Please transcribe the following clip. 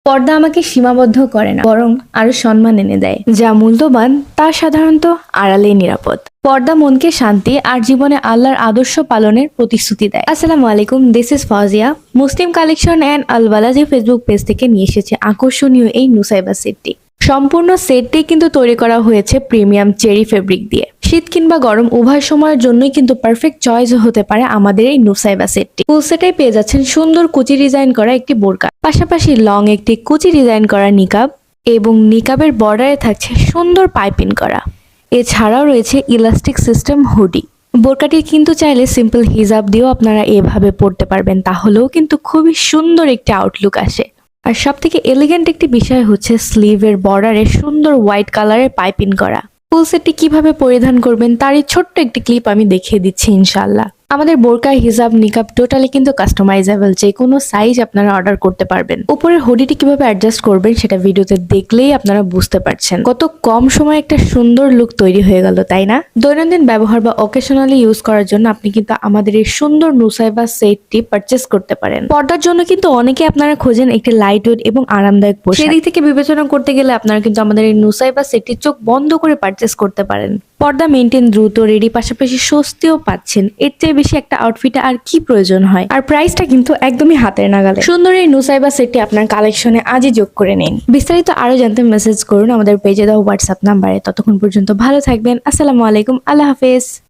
পর্দা আমাকে সীমাবদ্ধ করে না, বরং আরো সম্মান এনে দেয়। যা মূল্যবান তা সাধারণত আড়ালেই নিরাপদ। পর্দা মনকে শান্তি আর জীবনে আল্লাহর আদর্শ পালনের প্রতিশ্রুতি দেয়। আসসালামু আলাইকুম, this is Fazia. Muslim collection and Albalaji Facebook page থেকে নিয়ে এসেছে আকর্ষণীয় এই নুসাইবা সেটটি। সম্পূর্ণ সেটটি কিন্তু তৈরি করা হয়েছে প্রিমিয়াম চেরি ফেব্রিক দিয়ে। শীত কিংবা গরম উভয় সময়ের জন্যই কিন্তু পারফেক্ট চয়েস হতে পারে আমাদের এই নুসাইবা সেটটি। ফুল সেটাই পেয়ে যাচ্ছেন সুন্দর কুচি ডিজাইন করা একটি বোরকা, পাশাপাশি লং একটি কুচি ডিজাইন করা নিকাব এবং নিকাবের বর্ডারে থাকছে সুন্দর পাইপিং করা। এছাড়াও রয়েছে ইলাস্টিক সিস্টেম হুডি। বোরকাটি কিন্তু চাইলে সিম্পল হিজাব দিয়েও আপনারা এভাবে পরতে পারবেন, তাহলেও কিন্তু খুবই সুন্দর একটি আউটলুক আসে। আর সব থেকে এলিগেন্ট একটি বিষয় হচ্ছে স্লিভের বর্ডারে সুন্দর হোয়াইট কালারের পাইপিং করা। ফুল সেটটি কিভাবে পরিধান করবেন তারই ছোট্ট একটি ক্লিপ আমি দেখিয়ে দিচ্ছি ইনশাআল্লাহ। আমাদের বোরকা, হিজাব, নিকাব টোটালি কিন্তু কাস্টমাইজেবল, যে কোনো সাইজ আপনারা অর্ডার করতে পারবেন। উপরের হুডিটি কিভাবে অ্যাডজাস্ট করবেন সেটা ভিডিওতে দেখলেই আপনারা বুঝতে পারছেন। কত কম সময়ে একটা সুন্দর লুক তৈরি হয়ে গেল, তাই না? দৈনন্দিন ব্যবহার বা অকেশনালি ইউজ করার জন্য আপনি কিন্তু আমাদের এই সুন্দর নুসাইবা সেটটি পারচেস করতে পারেন। পর্দার জন্য কিন্তু অনেকে আপনারা খোঁজেন একটি লাইট ওয়েট এবং আরামদায়ক পোশাক। সেদিক থেকে বিবেচনা করতে গেলে আপনারা কিন্তু আমাদের এই নুসাইবা সেটটি চোখ বন্ধ করে পারচেস করতে পারেন। পর্দা মেনটেন দ্রুত, রেডি, পাশাপাশি স্বস্তিও পাচ্ছেন। এর চেয়ে বেশি একটা আউটফিটে আর কি প্রয়োজন হয়? আর প্রাইসটা কিন্তু একদমই হাতের নাগালে। সুন্দর এই নুসাইবা সেটটি আপনার কালেকশনে আজই যোগ করে নিন। বিস্তারিত আরো জানতে মেসেজ করুন আমাদের পেজে দেওয়া হোয়াটসঅ্যাপ নাম্বারে। ততক্ষণ পর্যন্ত ভালো থাকবেন। আসসালামু আলাইকুম, আল্লাহ হাফেজ।